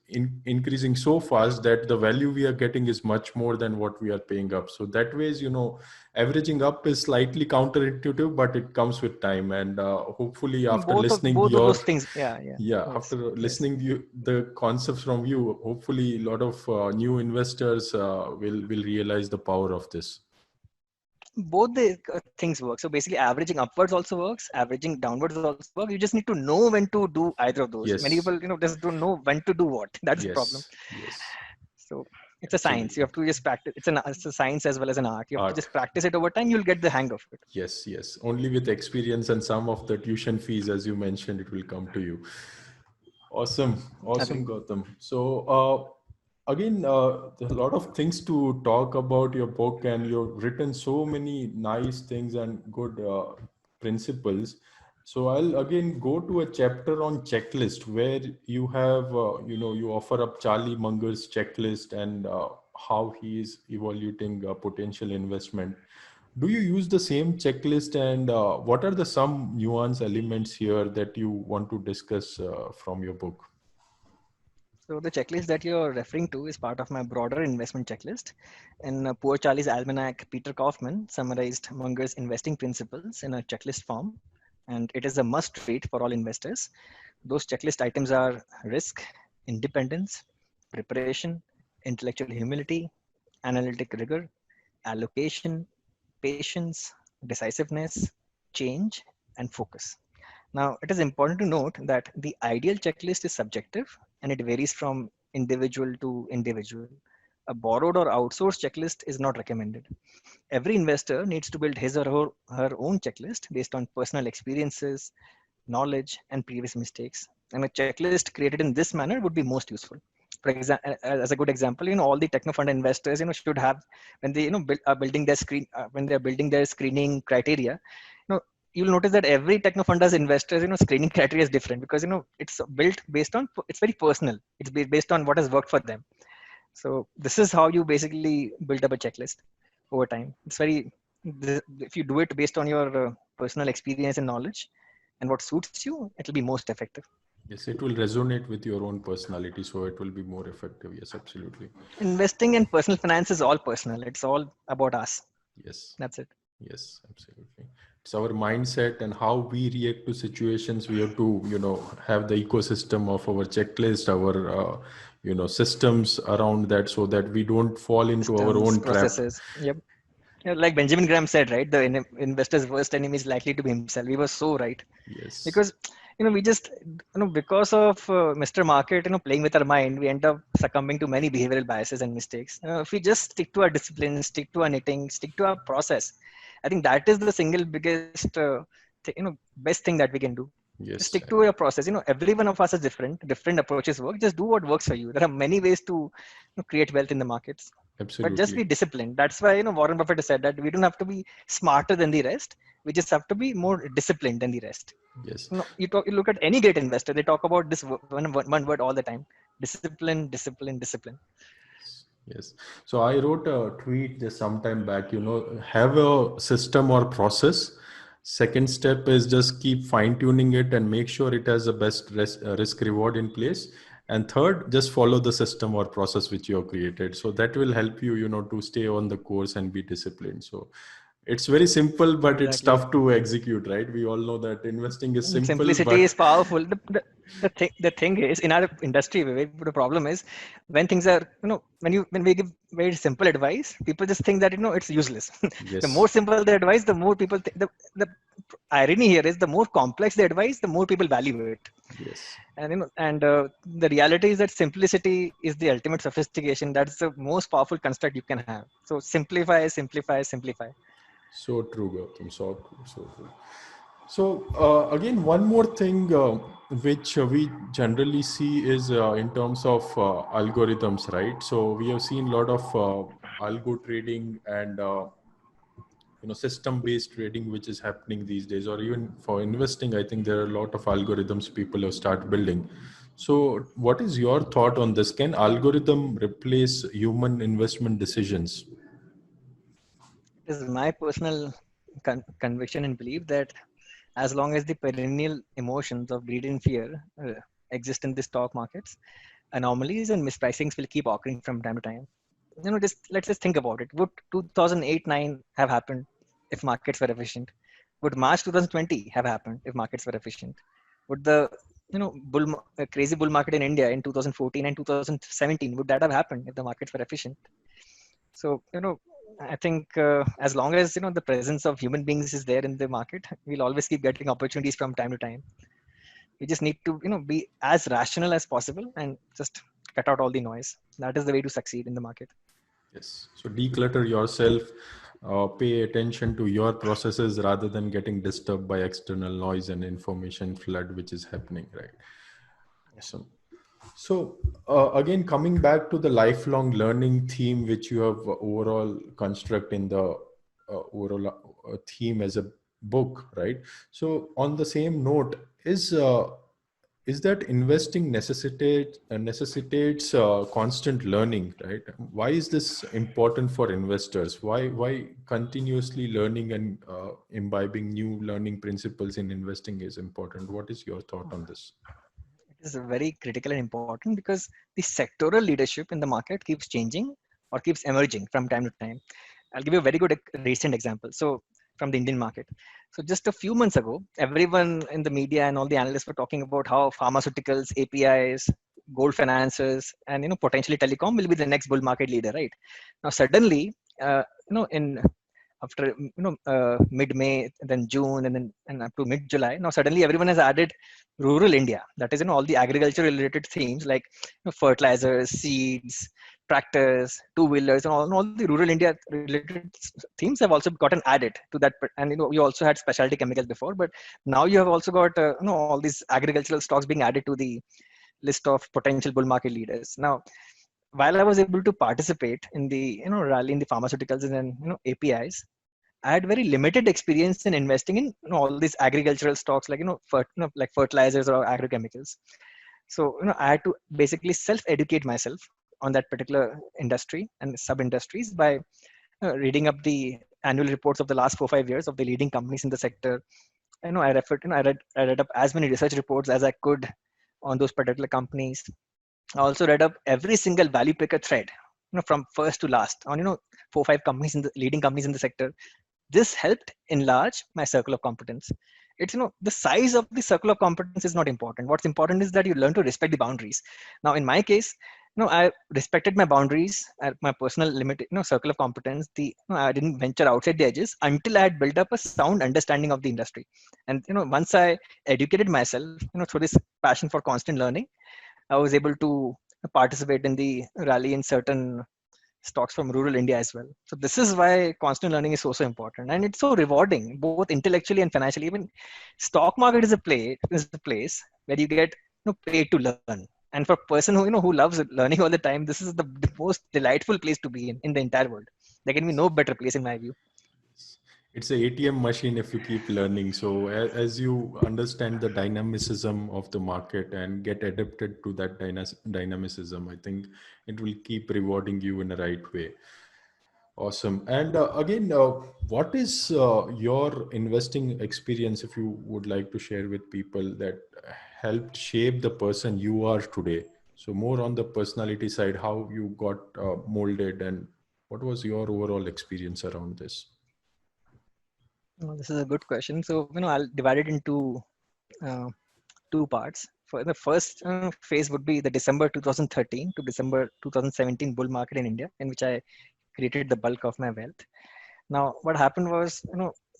increasing so fast that the value we are getting is much more than what we are paying up. So that ways, averaging up is slightly counterintuitive, but it comes with time. And hopefully after listening Both of your those things, yeah. yeah, Yes, after yes. listening the concepts from you, hopefully a lot of new investors will realize the power of this. Both the things work. So basically, averaging upwards also works, averaging downwards also works. You just need to know when to do either of those. Many Yes, people, just don't know when to do what. That's the problem. yes, yes, So it's a science. You absolutely. have to just practice. It's a science as well as an art. You have to Art. just practice it over time. You'll get the hang of it. Yes, yes. Only with experience and some of the tuition fees, as you mentioned, it will come to you. Awesome, awesome, Agree. Gautam. So, again, there's a lot of things to talk about your book, and you've written so many nice things and good principles. So, I'll again go to a chapter on checklist where you have, you offer up Charlie Munger's checklist and how he is evaluating potential investment. Do you use the same checklist, and what are the some nuance elements here that you want to discuss from your book? So the checklist that you're referring to is part of my broader investment checklist. In Poor Charlie's Almanac, Peter Kaufman summarized Munger's investing principles in a checklist form, and it is a must-read for all investors. Those checklist items are risk, independence, preparation, intellectual humility, analytic rigor, allocation, patience, decisiveness, change, and focus. Now, it is important to note that the ideal checklist is subjective and it varies from individual to individual. A borrowed or outsourced checklist is not recommended. Every investor needs to build his or her own checklist based on personal experiences, knowledge, and previous mistakes. And a checklist created in this manner would be most useful. For example, as a good example, all the techno fund investors, should have, when they, are building their when they're building their screening criteria, you'll notice that every techno funder's investors, screening criteria is different because, it's built based on, it's very personal. It's based on what has worked for them. So this is how you basically build up a checklist over time. It's very, if you do it based on your personal experience and knowledge and what suits you, it'll be most effective. Yes, it will resonate with your own personality, so it will be more effective. Yes, absolutely. Investing and personal finance is all personal. It's all about us. Yes, That's it. yes, absolutely. It's our mindset and how we react to situations. We have to, have the ecosystem of our checklist, our, systems around that, so that we don't fall into our Systems, own trap. processes. Yep. Like Benjamin Graham said, right? The investor's worst enemy is likely to be himself. He was so right. Yes, Because, we just, because of Mr. Market, playing with our mind, we end up succumbing to many behavioral biases and mistakes. If we just stick to our discipline, stick to our knitting, stick to our process, I think that is the single biggest, best thing that we can do. Just yes, stick to your process. Every one of us is different approaches work. Just do what works for you. There are many ways to create wealth in the markets, but just absolutely. be disciplined. That's why, Warren Buffett has said that we don't have to be smarter than the rest. We just have to be more disciplined than the rest. Yes. You look at any great investor, they talk about this one word all the time: discipline, discipline, discipline. Yes. So I wrote a tweet just some time back, have a system or process. Second step is just keep fine tuning it and make sure it has the best risk reward in place. And third, just follow the system or process which you have created. So that will help you, to stay on the course and be disciplined. So it's very simple, but it's Exactly. tough to execute, right? We all know that investing is simple, Simplicity but is powerful. The thing is, in our industry, the problem is when things are, when we give very simple advice, people just think that, it's useless. The more yes, simple the advice, the more people think, the irony here is the more complex the advice, the more people value it. Yes. And the reality is that simplicity is the ultimate sophistication. That's the most powerful construct you can have. So simplify, simplify, simplify. So true, Gautam. So true. So true. So again, one more thing which we generally see is in terms of algorithms, right? So we have seen a lot of algo trading and system-based trading which is happening these days, or even for investing. I think there are a lot of algorithms people have started building. So, what is your thought on this? Can algorithm replace human investment decisions? It is my personal conviction and belief that as long as the perennial emotions of greed and fear exist in the stock markets, anomalies and mispricings will keep occurring from time to time. Just let's just think about it. Would 2008-9 have happened if markets were efficient? Would March 2020 have happened if markets were efficient? Would the crazy bull market in India in 2014 and 2017, would that have happened if the markets were efficient? So I think as long as the presence of human beings is there in the market, we'll always keep getting opportunities from time to time. We just need to be as rational as possible and just cut out all the noise. That is the way to succeed in the market. Yes. So declutter yourself, pay attention to your processes rather than getting disturbed by external noise and information flood which is happening, right? Awesome. So again, coming back to the lifelong learning theme, which you have overall construct in the overall theme as a book, right? So on the same note, is that investing necessitates constant learning, right? Why is this important for investors? Why continuously learning and imbibing new learning principles in investing is important? What is your thought on this? It is very critical and important because the sectoral leadership in the market keeps changing or keeps emerging from time to time. I'll give you a very good recent example. So from the Indian market. So just a few months ago, everyone in the media and all the analysts were talking about how pharmaceuticals, APIs, gold finances, and potentially telecom will be the next bull market leader, right? Now suddenly, in after mid-May, then June, and up to mid-July. Now suddenly everyone has added rural India. That is, all the agriculture-related themes like fertilizers, seeds, tractors, two-wheelers, and all the rural India related themes have also gotten added to that. And you also had specialty chemicals before, but now you have also got all these agricultural stocks being added to the list of potential bull market leaders. Now, while I was able to participate in the rally in the pharmaceuticals and APIs, I had very limited experience in investing in all these agricultural stocks like like fertilizers or agrochemicals. So I had to basically self-educate myself on that particular industry and sub-industries by reading up the annual reports of the last 4 5 years of the leading companies in the sector. I referred, I read up as many research reports as I could on those particular companies. I also read up every single value picker thread, from first to last on 4 5 companies in the leading companies in the sector. This helped enlarge my circle of competence. It's the size of the circle of competence is not important. What's important is that you learn to respect the boundaries. Now, in my case, I respected my boundaries at my personal limit, circle of competence. I didn't venture outside the edges until I had built up a sound understanding of the industry. And once I educated myself, through this passion for constant learning, I was able to participate in the rally in certain stocks from rural India as well. So this is why constant learning is so important, and it's so rewarding both intellectually and financially. Even stock market is a place where you get paid to learn. And for a person who loves learning all the time, this is the most delightful place to be in the entire world. There can be no better place in my view. It's a ATM machine if you keep learning. So as you understand the dynamicism of the market and get adapted to that dynamicism, I think it will keep rewarding you in the right way. Awesome. And again, what is your investing experience, if you would like to share with people, that helped shape the person you are today? So more on the personality side, how you got molded, and what was your overall experience around this? This is a good question. So I'll divide it into uh, two parts. For the first phase would be the December 2013 to December 2017 bull market in India, in which I created the bulk of my wealth. Now, what happened was,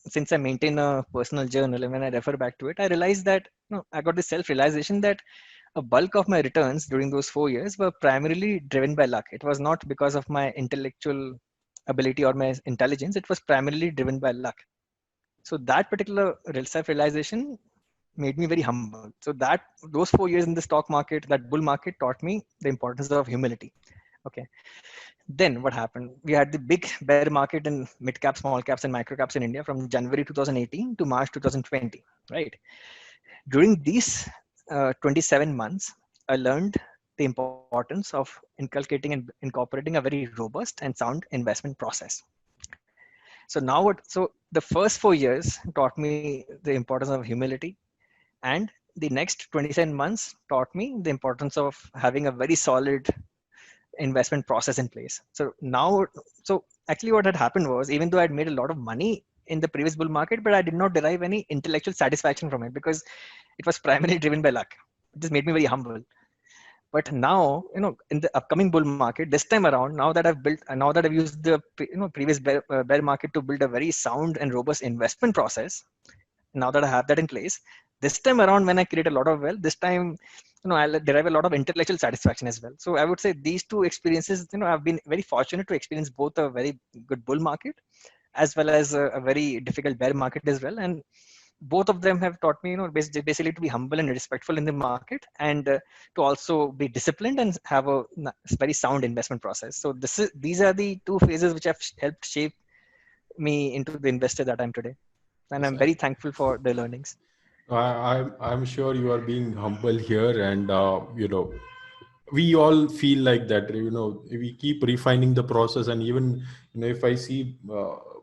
since I maintain a personal journal and when I refer back to it, I realized that I got this self-realization that a bulk of my returns during those 4 years were primarily driven by luck. It was not because of my intellectual ability or my intelligence. It was primarily driven by luck. So that particular self-realization made me very humble. So that those 4 years in the stock market, that bull market, taught me the importance of humility. Okay. Then what happened? We had the big bear market in mid cap, small caps, and micro caps in India from January 2018 to March 2020. Right. During these 27 months, I learned the importance of inculcating and incorporating a very robust and sound investment process. So now what? So the first 4 years taught me the importance of humility, and the next 27 months taught me the importance of having a very solid investment process in place. So now, so actually what had happened was, even though I'd made a lot of money in the previous bull market, but I did not derive any intellectual satisfaction from it because it was primarily driven by luck. It just made me very humble. But now, in the upcoming bull market, this time around, now that I've used the previous bear market to build a very sound and robust investment process, now that I have that in place, this time around when I create a lot of wealth, this time, I'll derive a lot of intellectual satisfaction as well. So I would say these two experiences, I've been very fortunate to experience both a very good bull market as well as a very difficult bear market as well. And both of them have taught me, basically to be humble and respectful in the market, and to also be disciplined and have a very sound investment process. So these are the two phases which have helped shape me into the investor that I'm today. And I'm very thankful for the learnings. I'm sure you are being humble here, and we all feel like that. We keep refining the process, and even if I see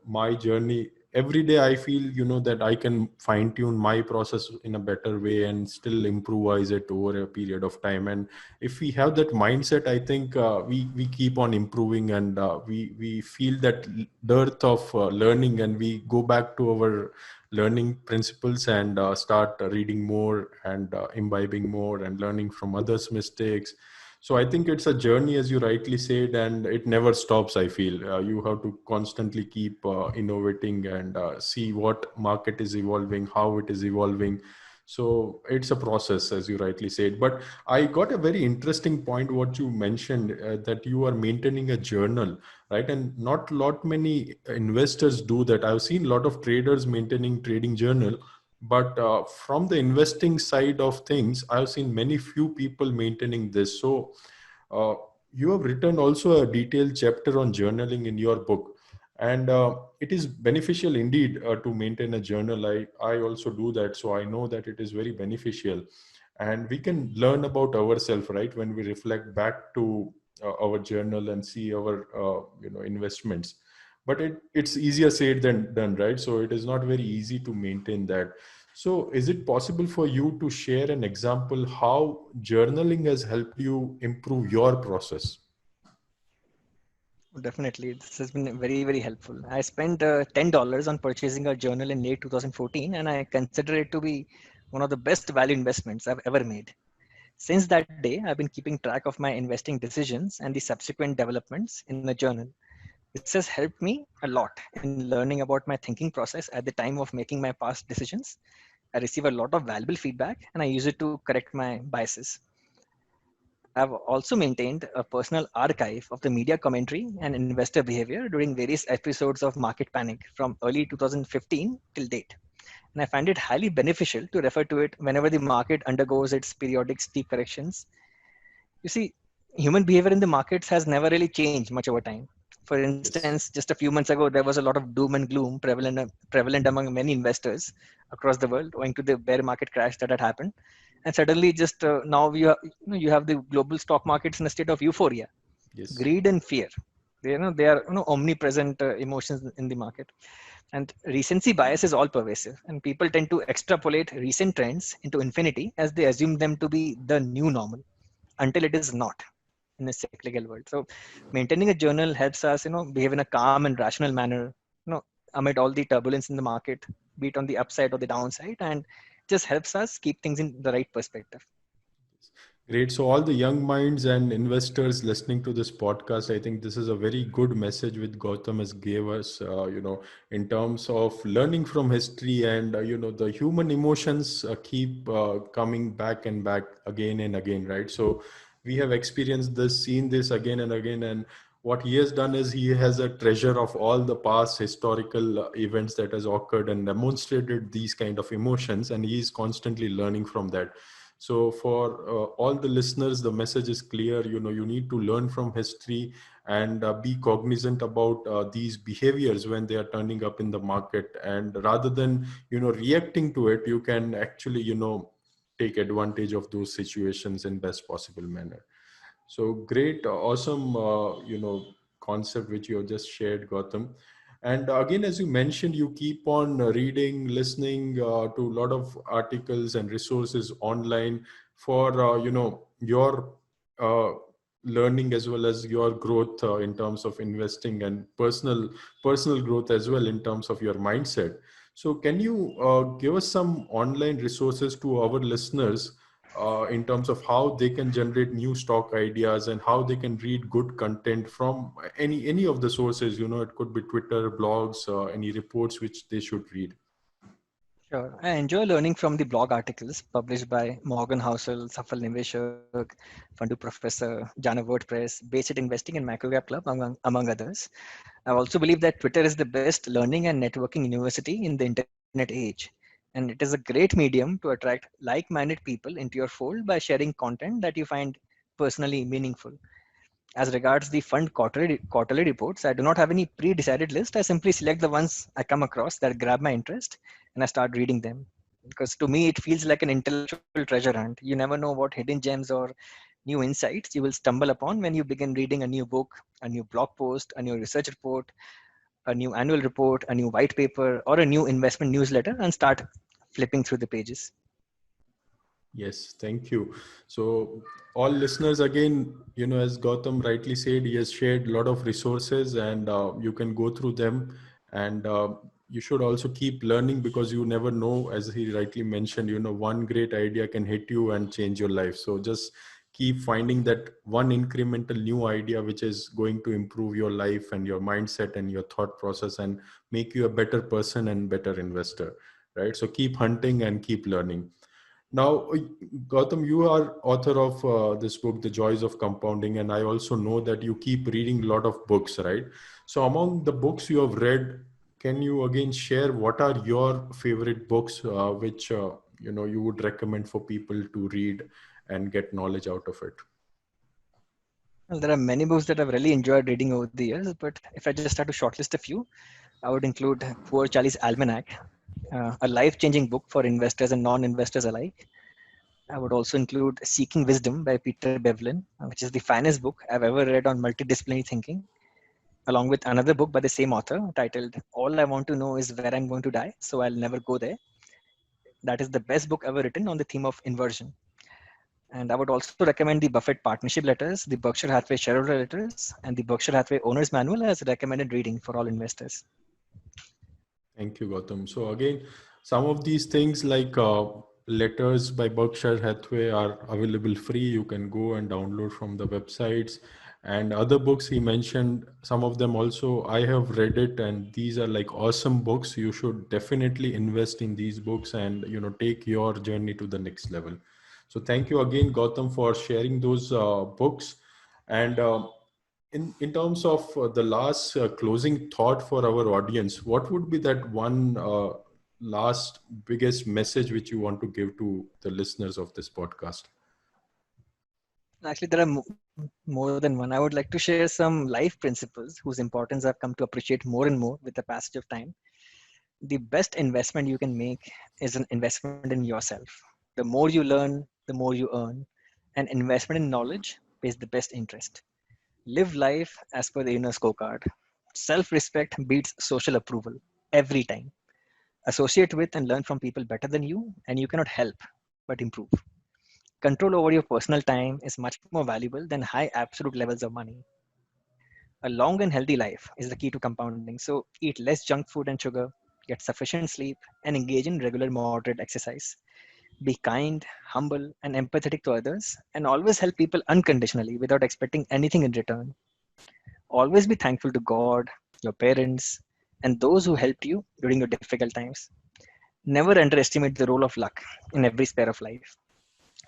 my journey every day, I feel that I can fine tune my process in a better way and still improvise it over a period of time. And if we have that mindset, I think we keep on improving, and we feel that dearth of learning, and we go back to our learning principles and start reading more and imbibing more and learning from others' mistakes. So I think it's a journey, as you rightly said, and it never stops. I feel you have to constantly keep innovating and see what market is evolving, how it is evolving. So it's a process, as you rightly said. But I got a very interesting point what you mentioned, that you are maintaining a journal, right? And not a lot many investors do that. I've seen a lot of traders maintaining trading journal, but from the investing side of things, I've seen many few people maintaining this. So uh, you have written also a detailed chapter on journaling in your book, and it is beneficial indeed to maintain a journal. I also do that, so I know that it is very beneficial, and we can learn about ourselves, right, when we reflect back to our journal and see our investments. But it's easier said than done, right? So it is not very easy to maintain that. So is it possible for you to share an example how journaling has helped you improve your process? Definitely, this has been very, very helpful. I spent $10 on purchasing a journal in late 2014, and I consider it to be one of the best value investments I've ever made. Since that day, I've been keeping track of my investing decisions and the subsequent developments in the journal. This has helped me a lot in learning about my thinking process at the time of making my past decisions. I receive a lot of valuable feedback, and I use it to correct my biases. I've also maintained a personal archive of the media commentary and investor behavior during various episodes of Market Panic from early 2015 till date. And I find it highly beneficial to refer to it whenever the market undergoes its periodic steep corrections. You see, human behavior in the markets has never really changed much over time. For instance, Yes. just a few months ago, there was a lot of doom and gloom prevalent among many investors across the world owing to the bear market crash that had happened. And suddenly, just now you have the global stock markets in a state of euphoria, Yes. greed and fear. They are omnipresent emotions in the market, and recency bias is all pervasive. And people tend to extrapolate recent trends into infinity as they assume them to be the new normal until it is not in a cyclical world. So maintaining a journal helps us, behave in a calm and rational manner, amid all the turbulence in the market, be it on the upside or the downside, and just helps us keep things in the right perspective. Great. So, all the young minds and investors listening to this podcast, I think this is a very good message which Gautam has gave us. In terms of learning from history, and the human emotions keep coming back and back again and again, right? So, we have experienced this, seen this again and again, and what he has done is he has a treasure of all the past historical events that has occurred and demonstrated these kind of emotions, and he is constantly learning from that. So for all the listeners, the message is clear. You need to learn from history and be cognizant about these behaviors when they are turning up in the market. And rather than reacting to it, you can actually take advantage of those situations in best possible manner. So great, awesome, concept which you have just shared, Gautam. And again, as you mentioned, you keep on reading, listening to a lot of articles and resources online for your uh, learning as well as your growth in terms of investing and personal growth as well in terms of your mindset. So, can you give us some online resources to our listeners in terms of how they can generate new stock ideas and how they can read good content from any of the sources? It could be Twitter, blogs, any reports which they should read. Sure. I enjoy learning from the blog articles published by Morgan Housel, Safal Niveshak, Fundu Professor, Jana WordPress, Basic Investing, and Microcap Club, among others. I also believe that Twitter is the best learning and networking university in the internet age. And it is a great medium to attract like minded people into your fold by sharing content that you find personally meaningful. As regards the fund quarterly reports, I do not have any pre-decided list. I simply select the ones I come across that grab my interest and I start reading them. Because to me, it feels like an intellectual treasure hunt. You never know what hidden gems or new insights you will stumble upon when you begin reading a new book, a new blog post, a new research report, a new annual report, a new white paper, or a new investment newsletter and start flipping through the pages. Yes, thank you. So, all listeners, again, as Gautam rightly said, he has shared a lot of resources and you can go through them. And you should also keep learning because you never know, as he rightly mentioned, one great idea can hit you and change your life. So, just keep finding that one incremental new idea which is going to improve your life and your mindset and your thought process and make you a better person and better investor, right? So, keep hunting and keep learning. Now, Gautam, you are author of this book, The Joys of Compounding, and I also know that you keep reading a lot of books, right? So, among the books you have read, can you again share what are your favorite books, which you would recommend for people to read and get knowledge out of it? Well, there are many books that I've really enjoyed reading over the years, but if I just had to shortlist a few, I would include Poor Charlie's Almanac, a life-changing book for investors and non-investors alike. I would also include Seeking Wisdom by Peter Bevlin, which is the finest book I've ever read on multidisciplinary thinking, along with another book by the same author titled All I Want to Know Is Where I'm Going to Die, So I'll Never Go There. That is the best book ever written on the theme of inversion. And I would also recommend the Buffett Partnership Letters, the Berkshire Hathaway Shareholder Letters, and the Berkshire Hathaway Owner's Manual as recommended reading for all investors. Thank you, Gautam. So again, some of these things like letters by Berkshire Hathaway are available free. You can go and download from the websites. And other books he mentioned, some of them also I have read it, and these are like awesome books. You should definitely invest in these books and take your journey to the next level. So thank you again, Gautam, for sharing those books. And in terms of the last closing thought for our audience, what would be that one last biggest message which you want to give to the listeners of this podcast? Actually, there are more than one. I would like to share some life principles whose importance I've come to appreciate more and more with the passage of time. The best investment you can make is an investment in yourself. The more you learn, the more you earn. An investment in knowledge pays the best interest. Live life as per the inner scorecard. Self respect beats social approval every time. Associate with and learn from people better than you, and you cannot help but improve. Control over your personal time is much more valuable than high absolute levels of money. A long and healthy life is the key to compounding. So eat less junk food and sugar, get sufficient sleep, and engage in regular moderate exercise. Be kind, humble, and empathetic to others, and always help people unconditionally without expecting anything in return. Always be thankful to God, your parents, and those who helped you during your difficult times. Never underestimate the role of luck in every sphere of life.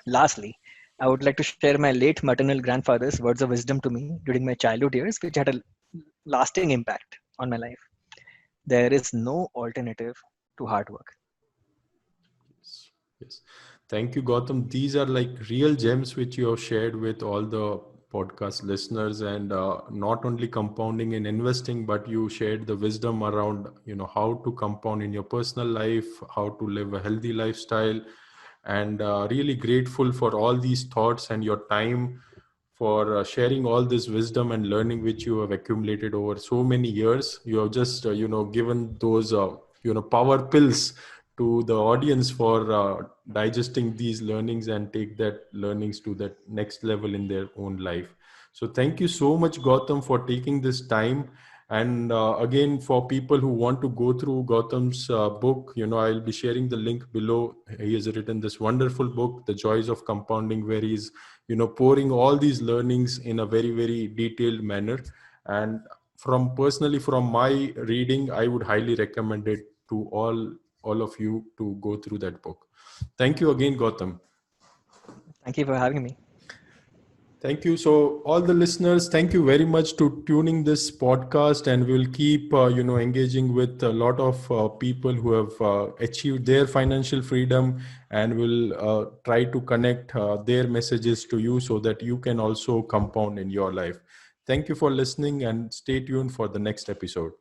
Lastly, I would like to share my late maternal grandfather's words of wisdom to me during my childhood years, which had a lasting impact on my life. There is no alternative to hard work. Yes. Yes. Thank you, Gautam. These are like real gems which you have shared with all the podcast listeners, and not only compounding and investing, but you shared the wisdom around, how to compound in your personal life, how to live a healthy lifestyle, and really grateful for all these thoughts and your time for sharing all this wisdom and learning which you have accumulated over so many years. You have just given those power pills to the audience for digesting these learnings and take that learnings to that next level in their own life. So thank you so much, Gautam, for taking this time. And again, for people who want to go through Gautam's book, I'll be sharing the link below. He has written this wonderful book, The Joys of Compounding, where he's pouring all these learnings in a very, very detailed manner. And from my reading, I would highly recommend it to all of you to go through that book. Thank you again, Gautam. Thank you for having me. Thank you. So, all the listeners, thank you very much to tuning this podcast, and we'll keep engaging with a lot of people who have achieved their financial freedom, and we'll try to connect their messages to you so that you can also compound in your life. Thank you for listening, and stay tuned for the next episode.